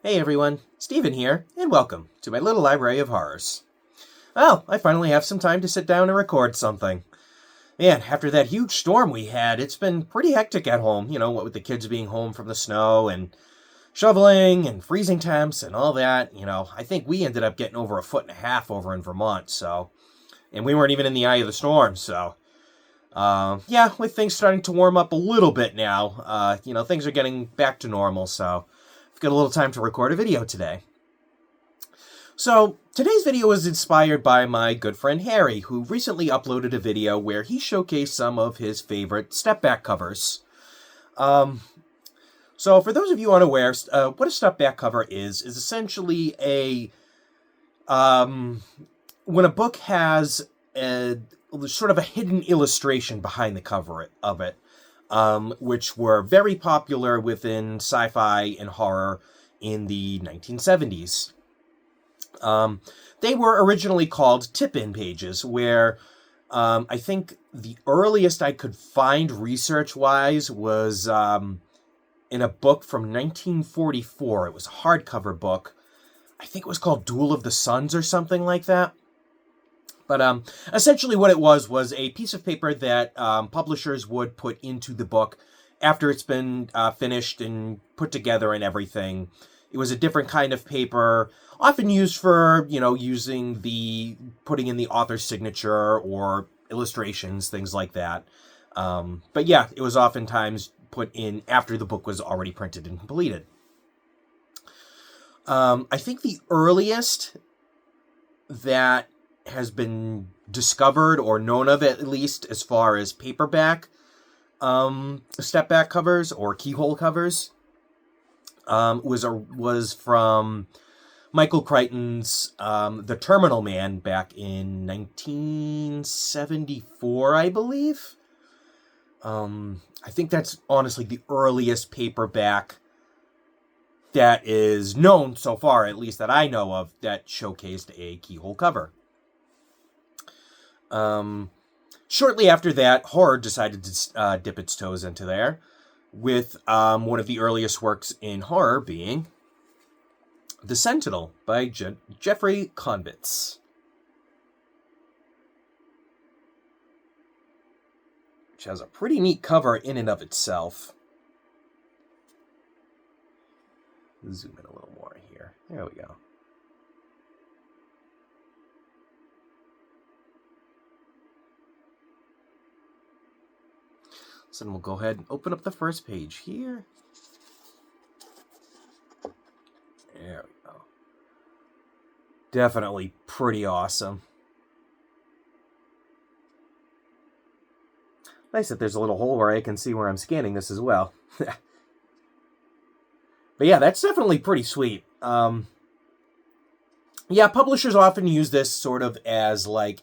Hey everyone, Steven here, and welcome to my little library of horrors. Well, I finally have some time to sit down and record something. Man, after that huge storm we had, it's been pretty hectic at home, what with the kids being home from the snow and shoveling and freezing temps and all that. I think we ended up getting over 1.5 feet over in Vermont, and we weren't even in the eye of the storm, yeah, with things starting to warm up a little bit now, things are getting back to normal, so I've got a little time to record a video today. So, today's video was inspired by my good friend Harry, who recently uploaded a video where he showcased some of his favorite Stepback covers. So for those of you unaware, what a Stepback cover is essentially when a book has sort of a hidden illustration behind the cover of it, which were very popular within sci-fi and horror in the 1970s. They were originally called tip-in pages, where I think the earliest I could find research-wise was in a book from 1944. It was a hardcover book. I think it was called Duel of the Suns or something like that. But essentially what it was a piece of paper that publishers would put into the book after it's been finished and put together and everything. It was a different kind of paper, often used for, putting in the author's signature or illustrations, things like that. But yeah, it was oftentimes put in after the book was already printed and completed. I think the earliest that has been discovered or known of, at least as far as paperback Stepback covers or Keyhole covers, was from Michael Crichton's The Terminal Man back in 1974, I believe. I think that's honestly the earliest paperback that is known so far, at least that I know of, that showcased a Keyhole cover. Shortly after that, horror decided to dip its toes into there, with one of the earliest works in horror being The Sentinel by Jeffrey Konvitz, which has a pretty neat cover in and of itself. Zoom in a little more here. There we go. So then we'll go ahead and open up the first page here. There we go. Definitely pretty awesome. Nice that there's a little hole where I can see where I'm scanning this as well. But yeah, that's definitely pretty sweet. Yeah, publishers often use this sort of as like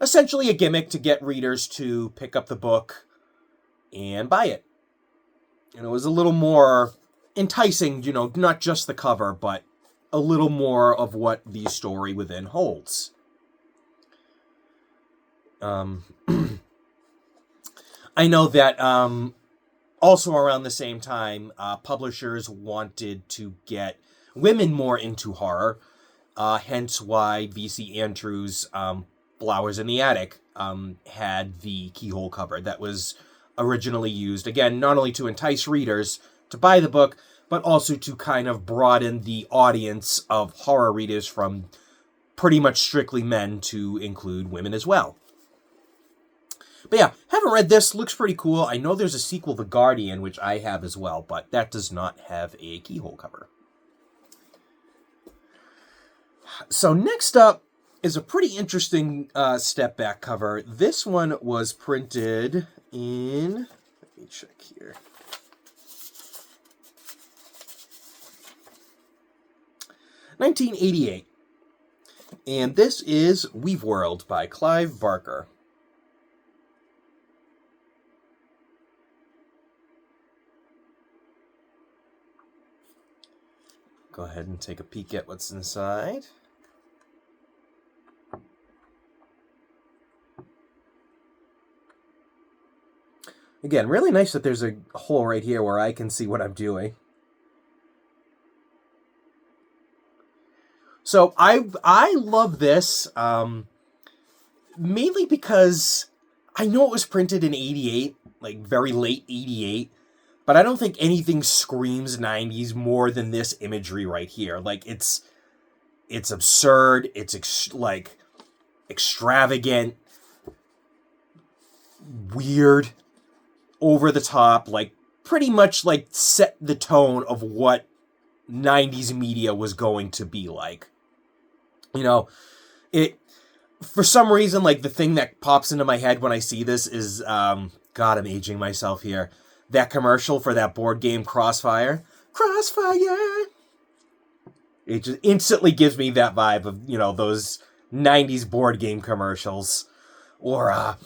essentially a gimmick to get readers to pick up the book and buy it. And it was a little more enticing, not just the cover, but a little more of what the story within holds. I know that also around the same time, publishers wanted to get women more into horror, hence why V.C. Andrews' Flowers in the Attic had the Keyhole cover that was originally used, again, not only to entice readers to buy the book, but also to kind of broaden the audience of horror readers from pretty much strictly men to include women as well. But yeah, haven't read this, looks pretty cool. I know there's a sequel, The Guardian, which I have as well, but that does not have a Keyhole cover. So next up is a pretty interesting Stepback cover. This one was printed in, let me check here, 1988. And this is Weave World by Clive Barker. Go ahead and take a peek at what's inside. Again, really nice that there's a hole right here where I can see what I'm doing. So I love this, mainly because I know it was printed in 88, like very late 88, but I don't think anything screams 90s more than this imagery right here. Like, it's absurd, it's extravagant, weird, over the top, like pretty much like set the tone of what 90s media was going to be like. You know, it, for some reason, like the thing that pops into my head when I see this is, God, I'm aging myself here. That commercial for that board game Crossfire. Crossfire! It just instantly gives me that vibe of, you know, those 90s board game commercials. Or,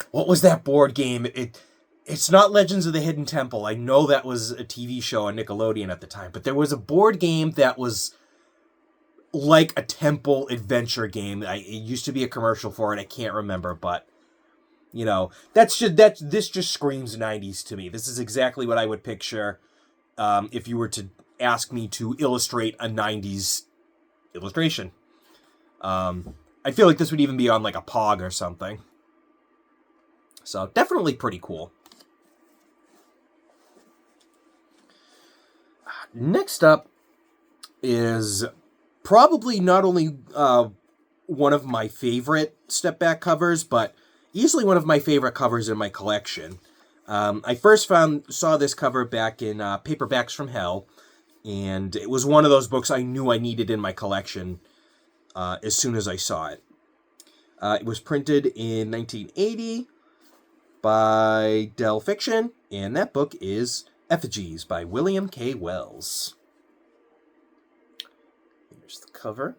what was that board game? It's not Legends of the Hidden Temple. I know that was a TV show on Nickelodeon at the time, but there was a board game that was like a temple adventure game. It used to be a commercial for it. I can't remember, but you know, this just screams 90s to me. This is exactly what I would picture if you were to ask me to illustrate a 90s illustration. I feel like this would even be on like a Pog or something. So definitely pretty cool. Next up is probably not only one of my favorite Stepback covers, but easily one of my favorite covers in my collection. I first saw this cover back in Paperbacks from Hell, and it was one of those books I knew I needed in my collection as soon as I saw it. It was printed in 1980 by Dell Fiction, and that book is Effigies by William K. Wells. Here's the cover.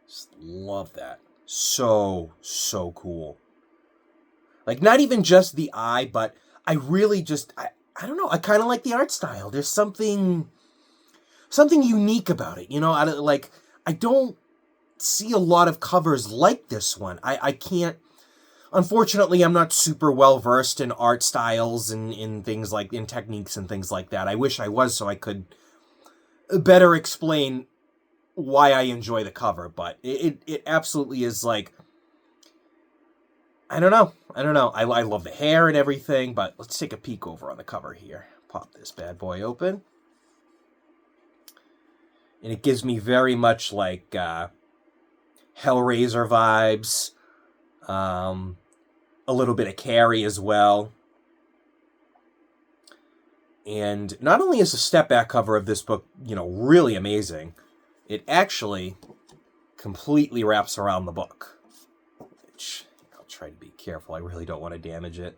Just love that. So cool. Like, not even just the eye, but I really just, I don't know, I kind of like the art style. There's something unique about it, you know? I don't see a lot of covers like this one. I can't, unfortunately, I'm not super well versed in art styles and in things like, in techniques and things like that. I wish I was so I could better explain why I enjoy the cover, but it absolutely is like, I don't know. I love the hair and everything, but let's take a peek over on the cover here. Pop this bad boy open. And it gives me very much like Hellraiser vibes. A little bit of Carrie as well. And not only is the Stepback cover of this book, you know, really amazing, it actually completely wraps around the book. Which, I'll try to be careful. I really don't want to damage it.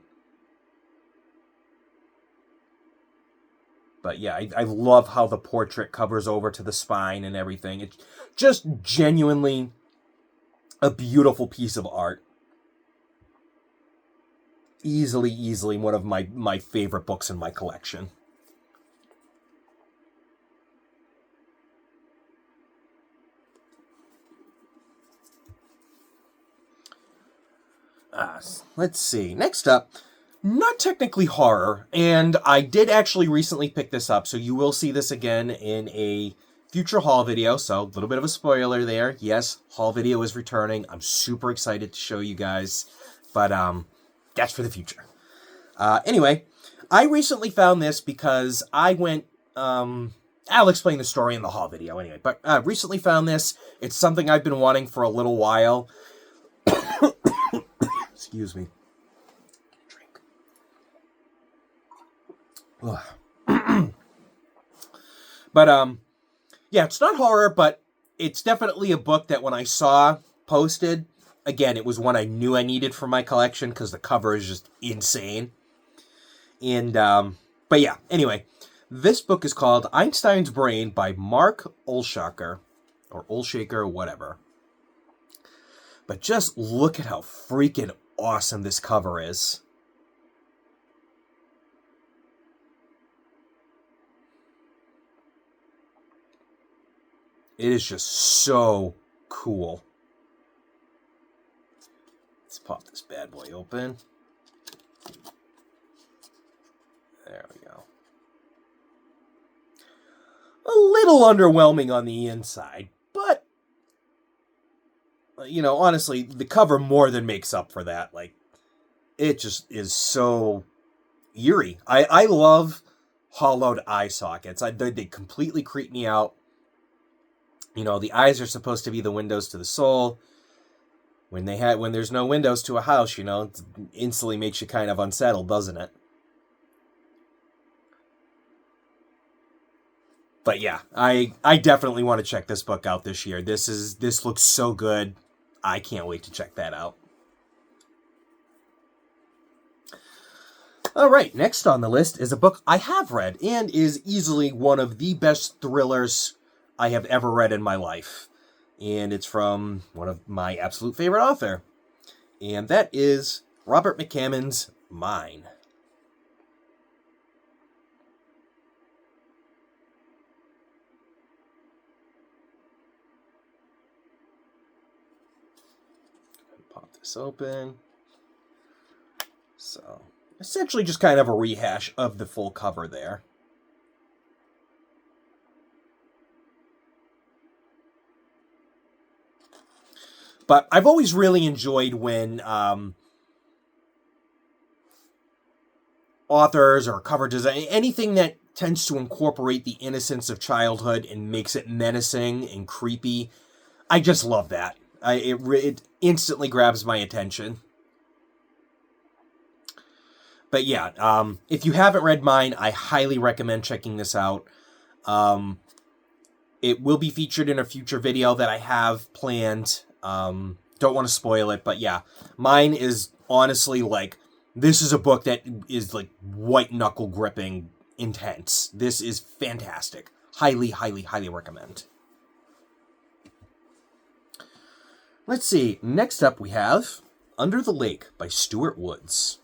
But yeah, I love how the portrait covers over to the spine and everything. It's just genuinely a beautiful piece of art. Easily one of my favorite books in my collection. Let's see. Next up, not technically horror, and I did actually recently pick this up, so you will see this again in a future haul video, so a little bit of a spoiler there. Yes, haul video is returning. I'm super excited to show you guys, but that's for the future. Anyway, I recently found this because I went, I'll explain the story in the haul video anyway, but recently found this. It's something I've been wanting for a little while. Excuse me. Drink. But, yeah, it's not horror, but it's definitely a book that when I saw posted, again, it was one I knew I needed for my collection because the cover is just insane. And, but yeah, anyway, this book is called Einstein's Brain by Mark Olshaker, or Olshaker, whatever. But just look at how freaking awesome this cover is. It is just so cool. Let's pop this bad boy open. There we go. A little underwhelming on the inside, but, you know, honestly, the cover more than makes up for that. Like, it just is so eerie. I love hollowed eye sockets. They completely creep me out. You know, the eyes are supposed to be the windows to the soul. When there's no windows to a house, you know, it instantly makes you kind of unsettled, doesn't it? But yeah, I definitely want to check this book out this year. This looks so good. I can't wait to check that out. All right, next on the list is a book I have read and is easily one of the best thrillers I have ever read in my life. And it's from one of my absolute favorite author. And that is Robert McCammon's Mine. Pop this open. So, essentially just kind of a rehash of the full cover there. But I've always really enjoyed when authors or cover design, anything that tends to incorporate the innocence of childhood and makes it menacing and creepy. I just love that. It instantly grabs my attention. But yeah, if you haven't read Mine, I highly recommend checking this out. It will be featured in a future video that I have planned. Don't want to spoil it, but yeah, Mine is honestly like, this is a book that is like white knuckle gripping intense. This is fantastic. Highly, highly, highly recommend. Let's see. Next up we have Under the Lake by Stuart Woods.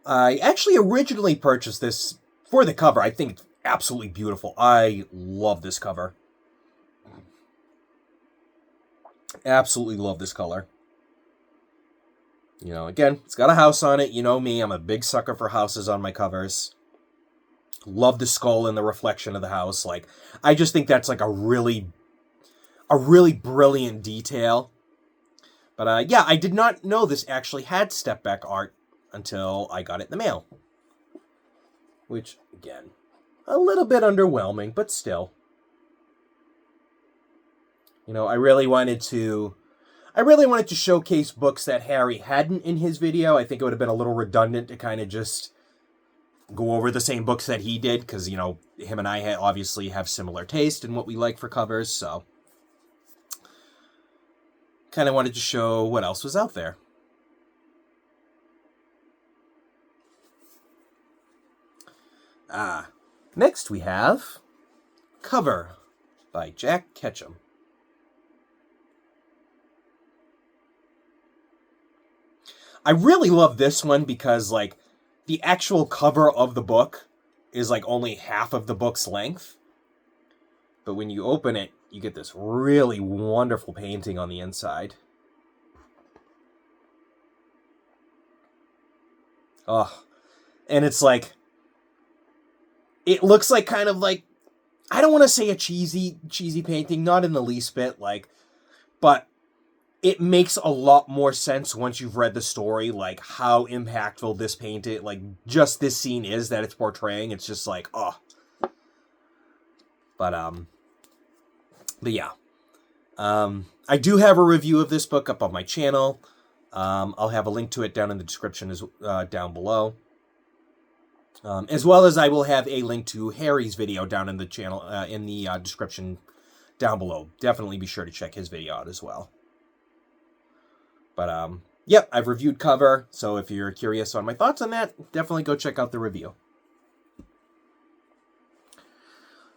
I actually originally purchased this for the cover. I think it's absolutely beautiful. I love this cover. Absolutely love this color. You know, again, it's got a house on it. You know me, I'm a big sucker for houses on my covers. Love the skull and the reflection of the house. Like, I just think that's like a really brilliant detail. But yeah, I did not know this actually had Stepback art until I got it in the mail. Which, again, a little bit underwhelming, but still. You know, I really wanted to showcase books that Harry hadn't in his video. I think it would have been a little redundant to kind of just go over the same books that he did, because, you know, him and I obviously have similar taste in what we like for covers, so kind of wanted to show what else was out there. Next we have Cover by Jack Ketchum. I really love this one because, like, the actual cover of the book is, like, only half of the book's length. But when you open it, you get this really wonderful painting on the inside. Oh, and it's like, it looks like kind of like, I don't want to say a cheesy painting, not in the least bit, like, but it makes a lot more sense once you've read the story, like, how impactful this painting, like, just this scene is that it's portraying. It's just like, oh. But yeah. I do have a review of this book up on my channel. I'll have a link to it down in the description down below. As well as I will have a link to Harry's video down in the channel, in the description down below. Definitely be sure to check his video out as well. But, yep, I've reviewed Cover, so if you're curious on my thoughts on that, definitely go check out the review.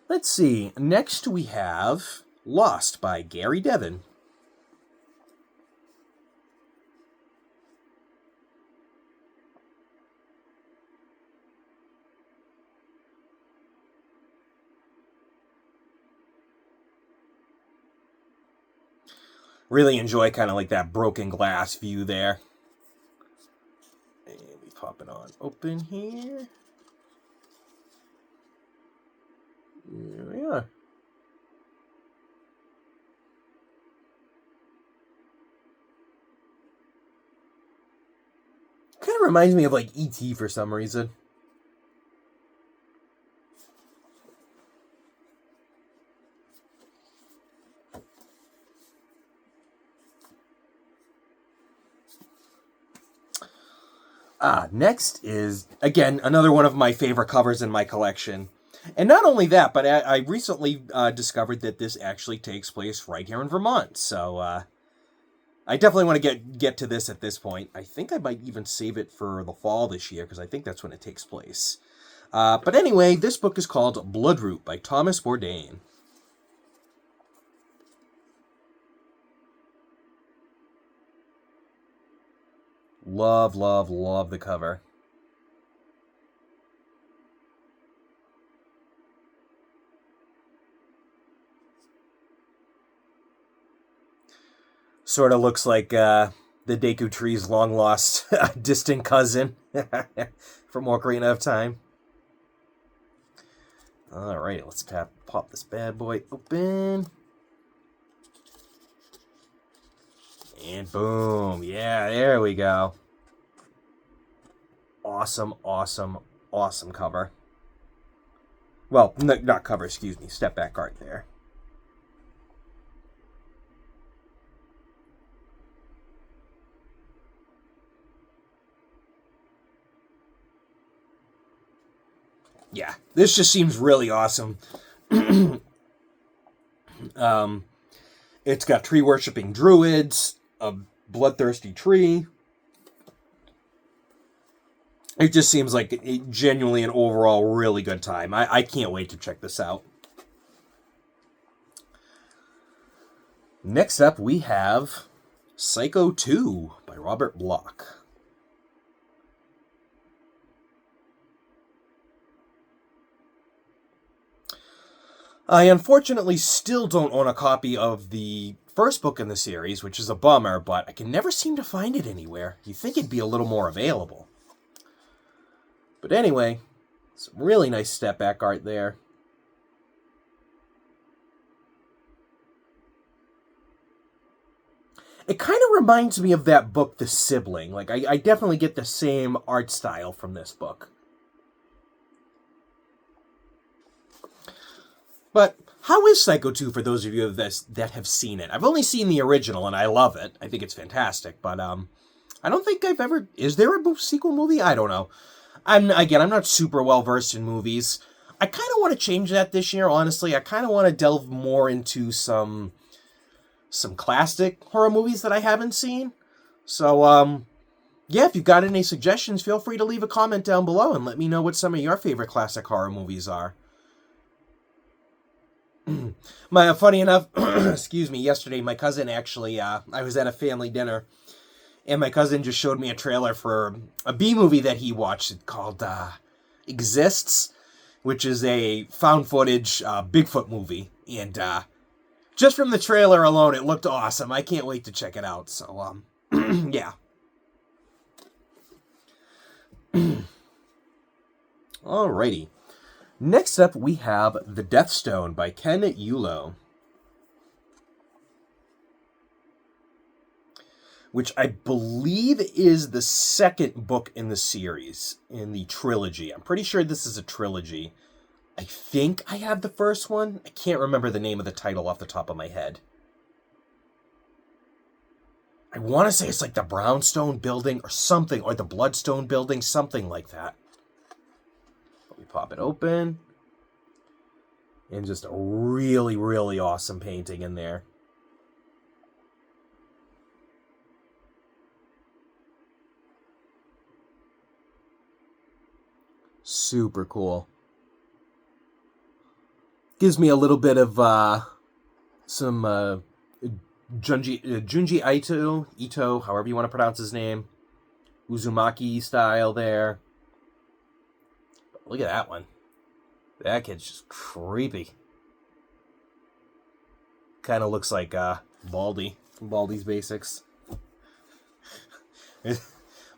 Let's see, next we have Lost by Gary Devin. Really enjoy kind of like that broken glass view there. And we pop it on open here. Yeah. Kind of reminds me of like E.T. for some reason. Next is, again, another one of my favorite covers in my collection. And not only that, but I recently discovered that this actually takes place right here in Vermont. So I definitely want to get to this at this point. I think I might even save it for the fall this year, because I think that's when it takes place. But anyway, this book is called Bloodroot by Thomas Bourdain. Love, love, love the cover. Sort of looks like the Deku Tree's long-lost distant cousin from Ocarina of Time. Alright, let's pop this bad boy open. And boom. Yeah, there we go. Awesome, awesome, awesome cover. Well, not cover, excuse me. Step back art there. Yeah, this just seems really awesome. It's got tree-worshipping druids, a bloodthirsty tree. It just seems like genuinely an overall really good time. I can't wait to check this out. Next up, we have Psycho 2 by Robert Bloch. I unfortunately still don't own a copy of the first book in the series, which is a bummer, but I can never seem to find it anywhere. You'd think it'd be a little more available. But anyway, some really nice step-back art there. It kind of reminds me of that book, The Sibling. Like, I definitely get the same art style from this book. But how is Psycho 2 for those of you that have seen it? I've only seen the original, and I love it. I think it's fantastic, but I don't think I've ever... Is there a sequel movie? I don't know. I'm not super well-versed in movies. I kind of want to change that this year, honestly. I kind of want to delve more into some classic horror movies that I haven't seen. So, yeah, if you've got any suggestions, feel free to leave a comment down below and let me know what some of your favorite classic horror movies are. Funny enough, excuse me, yesterday my cousin actually, I was at a family dinner, and my cousin just showed me a trailer for a B movie that he watched called Exists, which is a found footage Bigfoot movie, and just from the trailer alone, it looked awesome. I can't wait to check it out. So, yeah. Alrighty. Next up, we have The Death Stone by Ken Yulo, which I believe is the second book in the series, in the trilogy. I'm pretty sure this is a trilogy. I think I have the first one. I can't remember the name of the title off the top of my head. I want to say it's like the Brownstone Building or something, or the Bloodstone Building, something like that. We pop it open. And just a really, really awesome painting in there. Super cool. Gives me a little bit of some Junji Ito, however you want to pronounce his name. Uzumaki style there. Look at that one. That kid's just creepy. Kind of looks like Baldy from Baldy's Basics.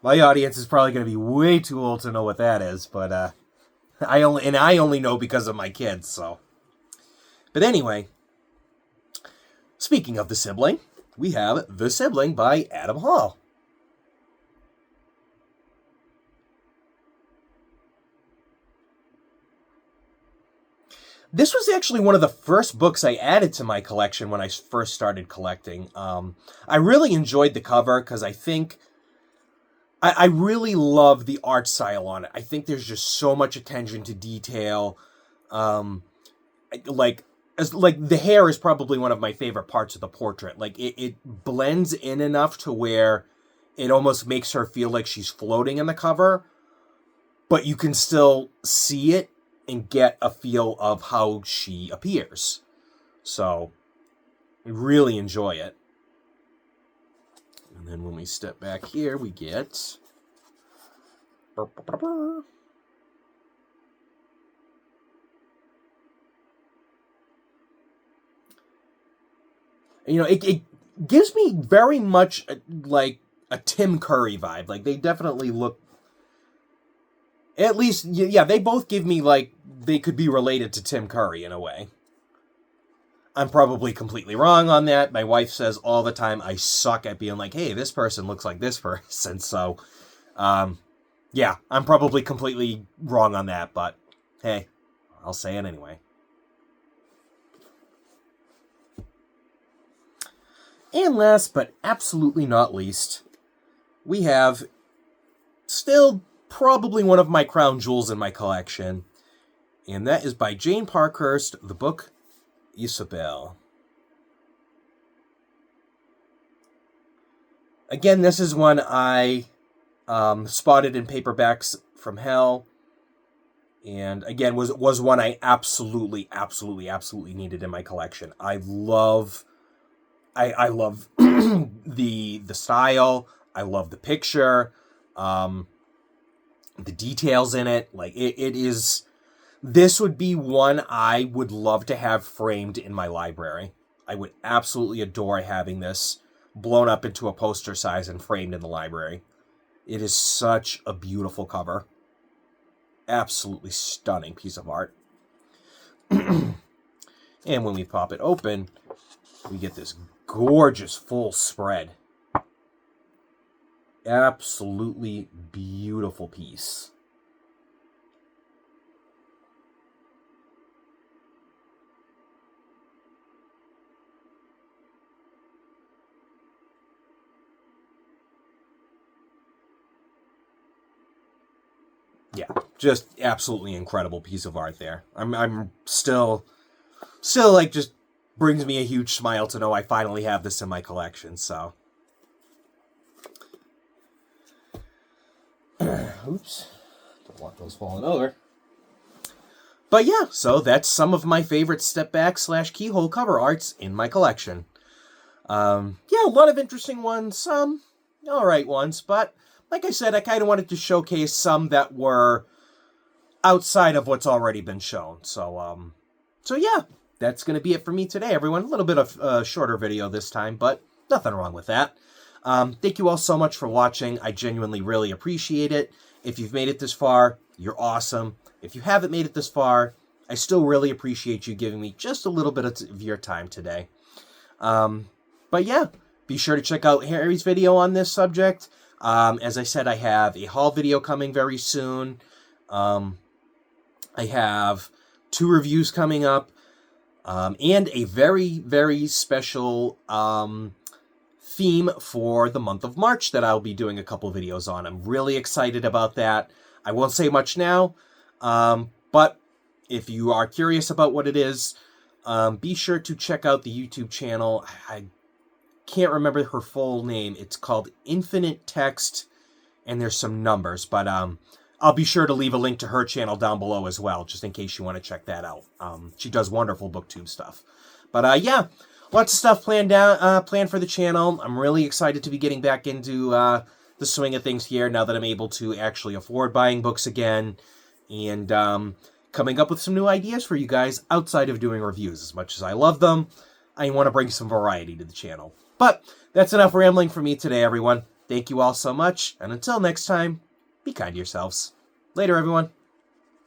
My audience is probably going to be way too old to know what that is, but I only know because of my kids, so But anyway, speaking of The Sibling, we have The Sibling by Adam Hall. This was actually one of the first books I added to my collection when I first started collecting. I really enjoyed the cover because I think I really love the art style on it. I think there's just so much attention to detail. Like the hair is probably one of my favorite parts of the portrait. Like it blends in enough to where it almost makes her feel like she's floating in the cover, but you can still see it and get a feel of how she appears. So, I really enjoy it. And then when we step back here, we get... You know, it gives me very much like a Tim Curry vibe. Like, they definitely look... At least, yeah, they both give me, like, they could be related to Tim Curry in a way. I'm probably completely wrong on that. My wife says all the time I suck at being like, hey, this person looks like this person. So, yeah, I'm probably completely wrong on that. But, hey, I'll say it anyway. And last but absolutely not least, we have still probably one of my crown jewels in my collection, and that is by Jane Parkhurst, the book Isabel. Again, this is one I spotted in Paperbacks from Hell, and again was one I absolutely needed in my collection. I love the style. I love the picture. The details in it, like, it is... This would be one I would love to have framed in my library. I would absolutely adore having this blown up into a poster size and framed in the library. It is such a beautiful cover. Absolutely stunning piece of art. And when we pop it open, we get this gorgeous full spread. Absolutely beautiful piece. Yeah, just absolutely incredible piece of art there. I'm still like, just brings me a huge smile to know I finally have this in my collection, so. Oops. Don't want those falling over. But yeah, so that's some of my favorite Stepback / Keyhole cover arts in my collection. Yeah, a lot of interesting ones, some alright ones, but like I said, I kind of wanted to showcase some that were outside of what's already been shown. So yeah, that's going to be it for me today, everyone. A little bit of a shorter video this time, but nothing wrong with that. Thank you all so much for watching. I genuinely really appreciate it. If you've made it this far, you're awesome. If you haven't made it this far, I still really appreciate you giving me just a little bit of your time today. But yeah, be sure to check out Harry's video on this subject. As I said, I have a haul video coming very soon. I have 2 reviews coming up, and a very, very special theme for the month of March that I'll be doing a couple videos on. I'm really excited about that. I won't say much now, but if you are curious about what it is, be sure to check out the YouTube channel. I can't remember her full name. It's called Infinite Text, and there's some numbers, but I'll be sure to leave a link to her channel down below as well, just in case you want to check that out. She does wonderful booktube stuff. But yeah, lots of stuff planned for the channel. I'm really excited to be getting back into the swing of things here now that I'm able to actually afford buying books again, and coming up with some new ideas for you guys outside of doing reviews. As much as I love them, I want to bring some variety to the channel. But that's enough rambling for me today, everyone. Thank you all so much, and until next time, be kind to yourselves. Later, everyone.